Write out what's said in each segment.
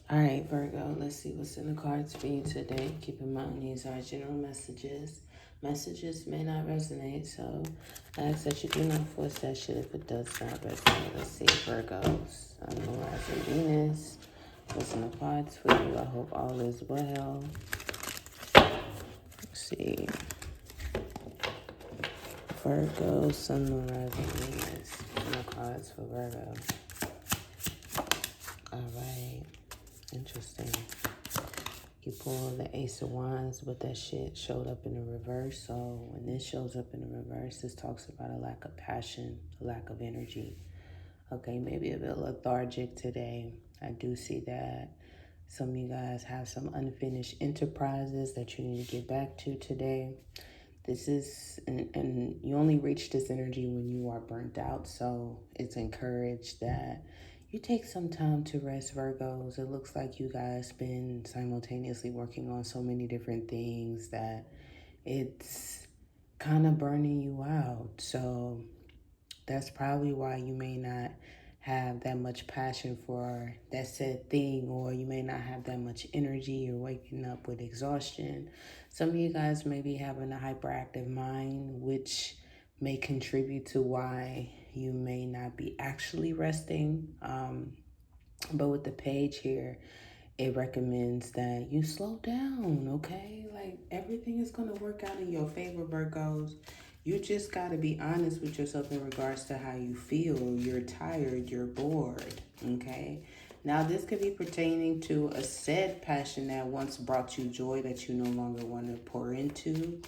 All right, Virgo, let's see what's in the cards for you today. Keep in mind, these are general messages. Messages may not resonate, so I ask that you do not force that shit if it does not resonate. Let's see, Virgos, Sun, Moon, Rising, Venus. What's in the cards for you? I hope all is well. Let's see, Virgo, Sun, Moon, Rising, Venus. In the cards for Virgo. All right, interesting. You pull the Ace of Wands, but that shit showed up in the reverse. So when this shows up in the reverse, this talks about a lack of passion, a lack of energy. Okay, maybe a bit lethargic today. I do see that. Some of you guys have some unfinished enterprises that you need to get back to today. This is, and you only reach this energy when you are burnt out. So it's encouraged that you take some time to rest, Virgos. It looks like you guys been simultaneously working on so many different things that it's kind of burning you out. So that's probably why you may not have that much passion for that said thing, or you may not have that much energy. You're waking up with exhaustion. Some of you guys may be having a hyperactive mind, which may contribute to why you may not be actually resting. But with the page here, it recommends that you slow down, okay? Like everything is going to work out in your favor, Virgos. You just got to be honest with yourself in regards to how you feel. You're tired, you're bored, okay? Now, this could be pertaining to a said passion that once brought you joy that you no longer want to pour into.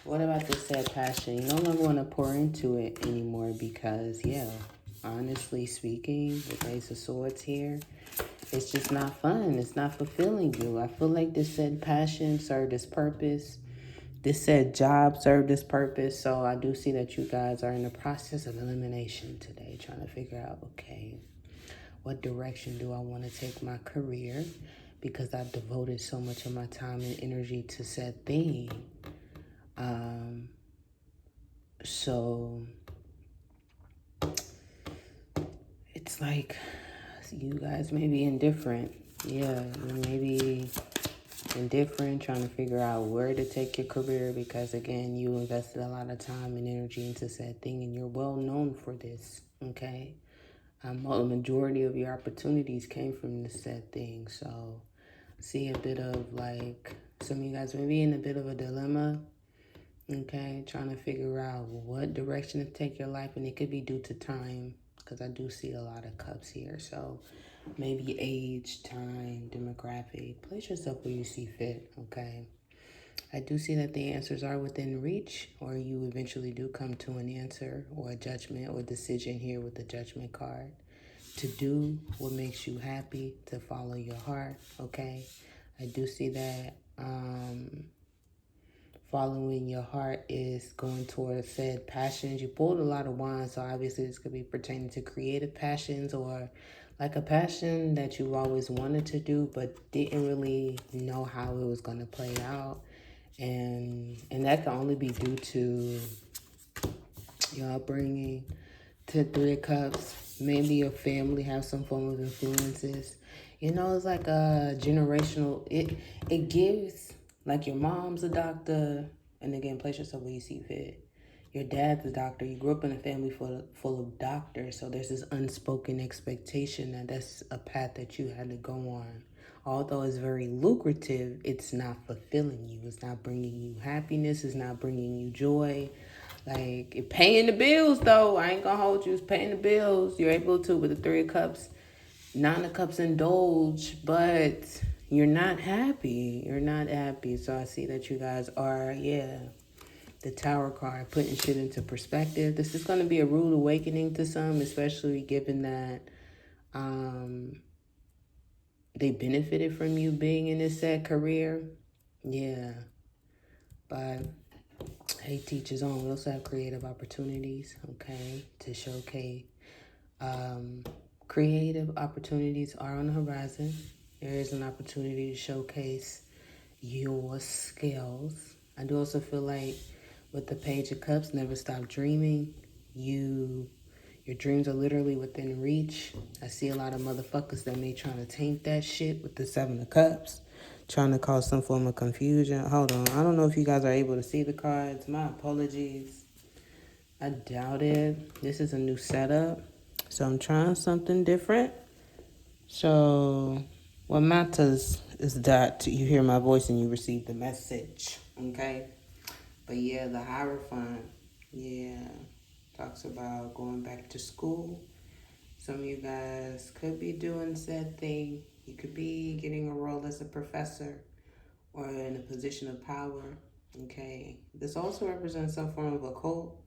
What about this said passion? You no longer want to pour into it anymore because, yeah, honestly speaking, with Ace of Swords here, it's just not fun. It's not fulfilling you. I feel like this said passion served its purpose. This said job served its purpose. So I do see that you guys are in the process of elimination today, trying to figure out, okay, what direction do I want to take my career? Because I've devoted so much of my time and energy to said thing. So it's like you guys may be indifferent. Yeah, you may be indifferent, trying to figure out where to take your career because, again, you invested a lot of time and energy into said thing and you're well known for this, okay? A majority of your opportunities came from this said thing. So see a bit of like, some of you guys may be in a bit of a dilemma, okay? Trying to figure out what direction to take your life, and it could be due to time because I do see a lot of cups here. So maybe age, time, demographic. Place yourself where you see fit, okay? I do see that the answers are within reach, or you eventually do come to an answer or a judgment or decision here with the judgment card. To do what makes you happy, to follow your heart, okay? I do see that following your heart is going towards said passions. You pulled a lot of wands, so obviously this could be pertaining to creative passions or like a passion that you've always wanted to do but didn't really know how it was going to play out. And that can only be due to your upbringing. To Three of Cups, maybe your family have some form of influences. You know, it's like a generational. It gives, like, your mom's a doctor, and again, place yourself where you see fit. Your dad's a doctor. You grew up in a family full of doctors, so there's this unspoken expectation that that's a path that you had to go on. Although it's very lucrative, it's not fulfilling you. It's not bringing you happiness. It's not bringing you joy. Like, it paying the bills, though. I ain't gonna hold you. It's paying the bills. You're able to, with the Three of Cups, Nine of Cups indulge, but you're not happy. You're not happy. So I see that you guys are, yeah, the Tower card, putting shit into perspective. This is going to be a rude awakening to some, especially given that they benefited from you being in this set career. Yeah, but hey, teach his own. We also have creative opportunities, okay, to showcase. Creative opportunities are on the horizon. There is an opportunity to showcase your skills. I do also feel like with the Page of Cups, never stop dreaming. Your dreams are literally within reach. I see a lot of motherfuckers that may try to taint that shit with the Seven of Cups, trying to cause some form of confusion. Hold on. I don't know if you guys are able to see the cards. My apologies. I doubt it. This is a new setup, so I'm trying something different. So what matters is that you hear my voice and you receive the message, okay? But yeah, the Hierophant, yeah, talks about going back to school. Some of you guys could be doing said thing. You could be getting a role as a professor or in a position of power, okay? This also represents some form of occult.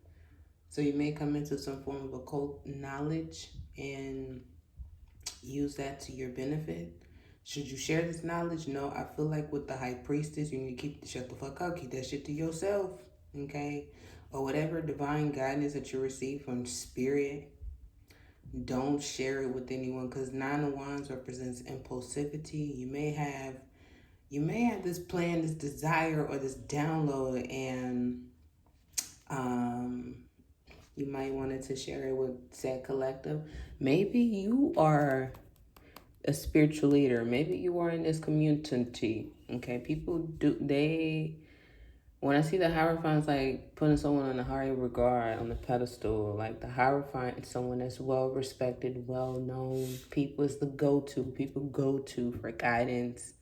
So you may come into some form of occult knowledge and use that to your benefit. Should you share this knowledge? No, I feel like with the high priestess, you need to shut the fuck up, keep that shit to yourself, okay? Or whatever divine guidance that you receive from spirit, don't share it with anyone, because Nine of Wands represents impulsivity. You may have this plan, this desire, or this download, and you might want to share it with said collective. Maybe you are a spiritual leader. Maybe you are in this community. Okay, people do when I see the Hierophant, like putting someone on a higher regard on the pedestal, like the Hierophant is someone that's well respected, well known. People is the go-to. People go to for guidance,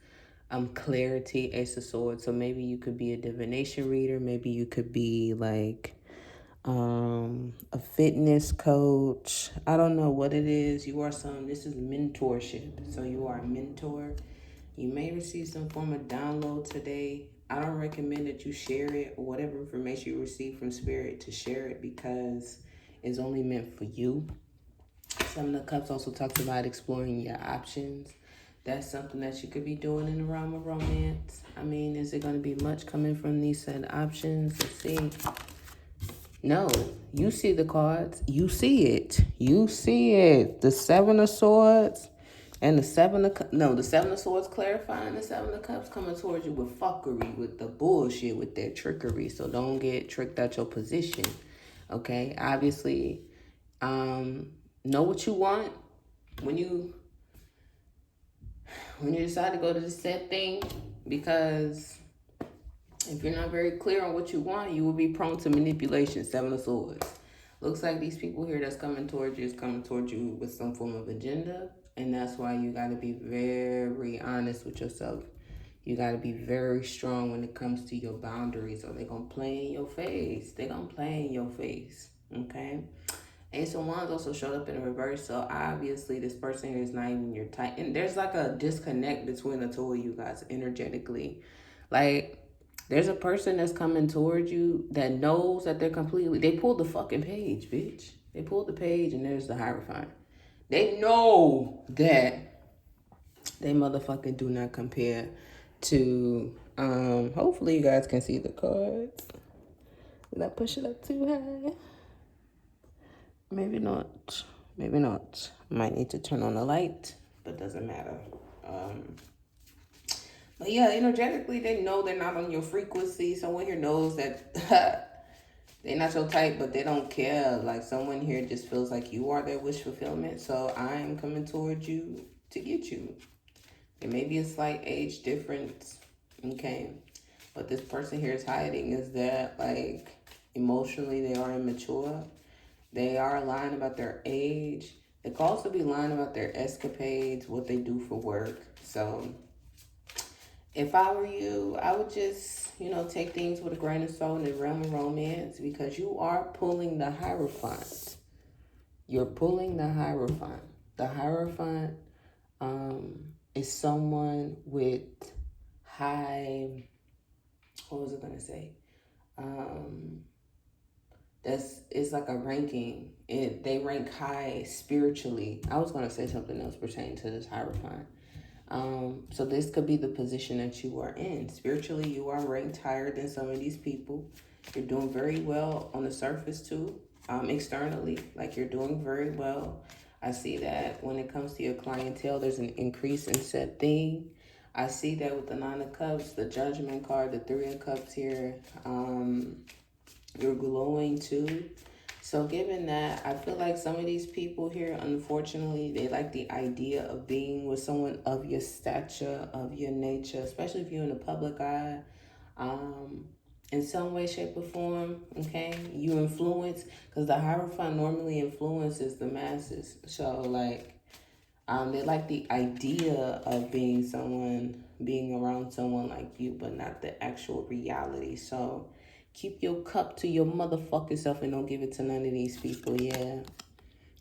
clarity, Ace of Swords. So maybe you could be a divination reader. Maybe you could be like a fitness coach. I don't know what it is. This is mentorship. So you are a mentor. You may receive some form of download today. I don't recommend that you share it or whatever information you receive from spirit to share it, because it's only meant for you. Some of the Cups also talks about exploring your options. That's something that you could be doing in the realm of romance. I mean, is it going to be much coming from these said options? Let's see. No, you see the cards. You see it. You see it. The Seven of Swords and the Seven of... No, the Seven of Swords clarifying, the Seven of Cups coming towards you with fuckery, with the bullshit, with their trickery. So don't get tricked out your position. Okay? Obviously, know what you want. When you decide to go to the set thing, because if you're not very clear on what you want, you will be prone to manipulation. Seven of Swords. Looks like these people here that's coming towards you is coming towards you with some form of agenda. And that's why you got to be very honest with yourself. You got to be very strong when it comes to your boundaries, or they're going to play in your face. They're going to play in your face. Okay? Ace of Wands also showed up in reverse. So obviously this person here is not even your type. And there's like a disconnect between the two of you guys energetically. Like... There's a person that's coming towards you that knows that they pulled the fucking page, bitch. They pulled the page and there's the Hierophant. They know that they motherfucking do not compare to, hopefully you guys can see the cards. Did I push it up too high? Maybe not. Maybe not. Might need to turn on the light, but doesn't matter. But yeah, energetically, they know they're not on your frequency. Someone here knows that they're not your type, but they don't care. Like, someone here just feels like you are their wish fulfillment. So I'm coming towards you to get you. There may be a slight age difference, okay? But this person here is hiding is that, like, emotionally they are immature. They are lying about their age. They could also be lying about their escapades, what they do for work. So... if I were you, I would just, take things with a grain of salt in the realm of romance, because you are pulling the Hierophant. You're pulling the Hierophant. The Hierophant is someone with high, what was I going to say? It's like a ranking. They rank high spiritually. I was going to say something else pertaining to this Hierophant. So this could be the position that you are in. Spiritually, you are ranked higher than some of these people. You're doing very well on the surface too. Externally, like you're doing very well. I see that when it comes to your clientele, there's an increase in said thing. I see that with the Nine of Cups, the Judgment card, the Three of Cups here. You're glowing too. So given that, I feel like some of these people here, unfortunately, they like the idea of being with someone of your stature, of your nature, especially if you're in the public eye. Um, in some way, shape, or form, okay? You influence, because the Hierophant normally influences the masses. So, like, they like the idea of being around someone like you, but not the actual reality. So keep your cup to your motherfucking self and don't give it to none of these people. Yeah.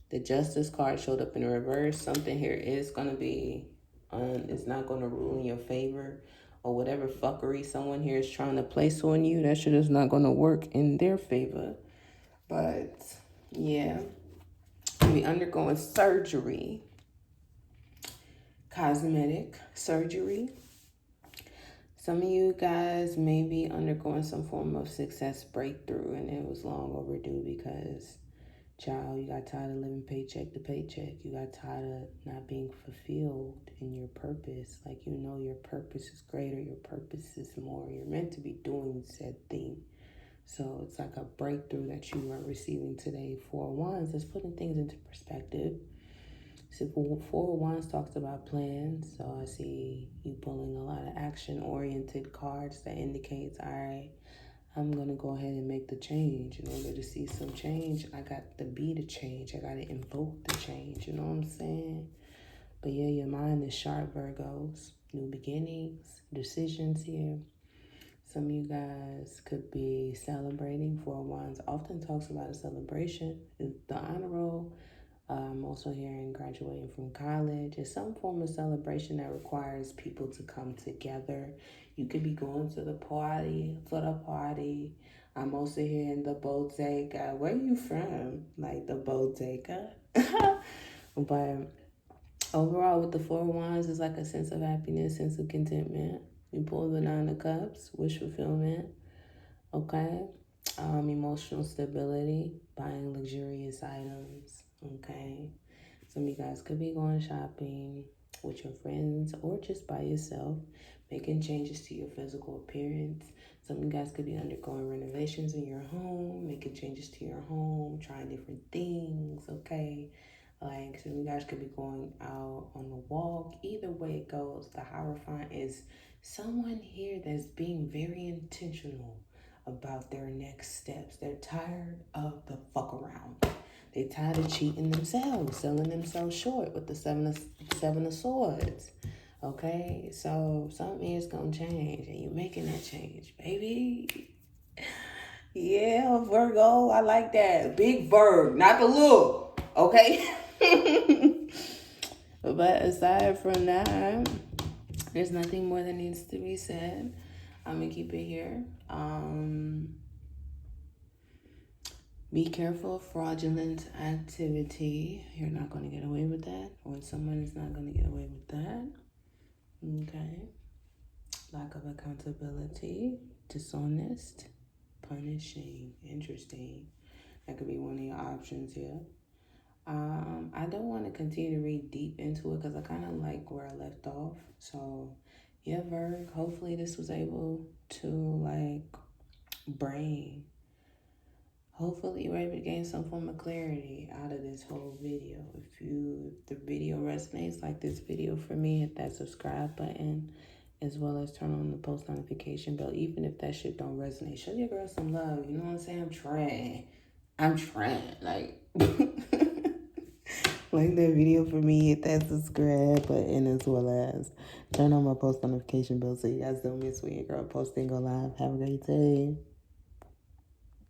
The Justice card showed up in the reverse. Something here is going to be, it's not going to rule in your favor. Or whatever fuckery someone here is trying to place on you, that shit is not going to work in their favor. But, yeah. We undergoing surgery. Cosmetic surgery. Some of you guys may be undergoing some form of success breakthrough, and it was long overdue because, child, you got tired of living paycheck to paycheck. You got tired of not being fulfilled in your purpose. Like, you know, your purpose is greater, your purpose is more. You're meant to be doing said thing. So it's like a breakthrough that you are receiving today. Four Wands is putting things into perspective. So Four of Wands talks about plans. So I see you pulling a lot of action-oriented cards that indicates, all right, I'm going to go ahead and make the change. In order to see some change, I got to be the change. I got to invoke the change. You know what I'm saying? But yeah, your mind is sharp, Virgos. New beginnings, decisions here. Some of you guys could be celebrating. Four of Wands often talks about a celebration. The honor roll. I'm also hearing graduating from college. It's some form of celebration that requires people to come together. You could be going to the party, for the party. I'm also hearing the bodega. Where are you from? Like the bodega. But overall, with the Four of Wands, it's like a sense of happiness, sense of contentment. You pull the Nine of Cups, wish fulfillment. Okay. Emotional stability, buying luxurious items. Okay. Some of you guys could be going shopping with your friends or just by yourself, making changes to your physical appearance. Some of you guys could be undergoing renovations in your home, making changes to your home, trying different things, okay? Like, some of you guys could be going out on a walk. Either way it goes, the Hierophant is someone here that's being very intentional about their next steps. They're tired of the fuck around. They tired of cheating themselves, selling themselves short with the seven of swords. Okay, so something is gonna change, and you're making that change, baby. Yeah, Virgo, I like that. Big Virg, not the little. Okay. But aside from that, there's nothing more that needs to be said. I'm gonna keep it here. Be careful of fraudulent activity. You're not going to get away with that, or someone is not going to get away with that. Okay. Lack of accountability, dishonest, punishing. Interesting. That could be one of your options here. I don't want to continue to read deep into it because I kind of like where I left off. So, yeah, Virg, hopefully this was able to, like, bring. Hopefully you're able to gain some form of clarity out of this whole video. If the video resonates like this video for me, hit that subscribe button as well as turn on the post notification bell. Even if that shit don't resonate, show your girl some love. You know what I'm saying? I'm trying. Like, like that video for me, hit that subscribe button as well as turn on my post notification bell so you guys don't miss when your girl posting go live. Have a great day.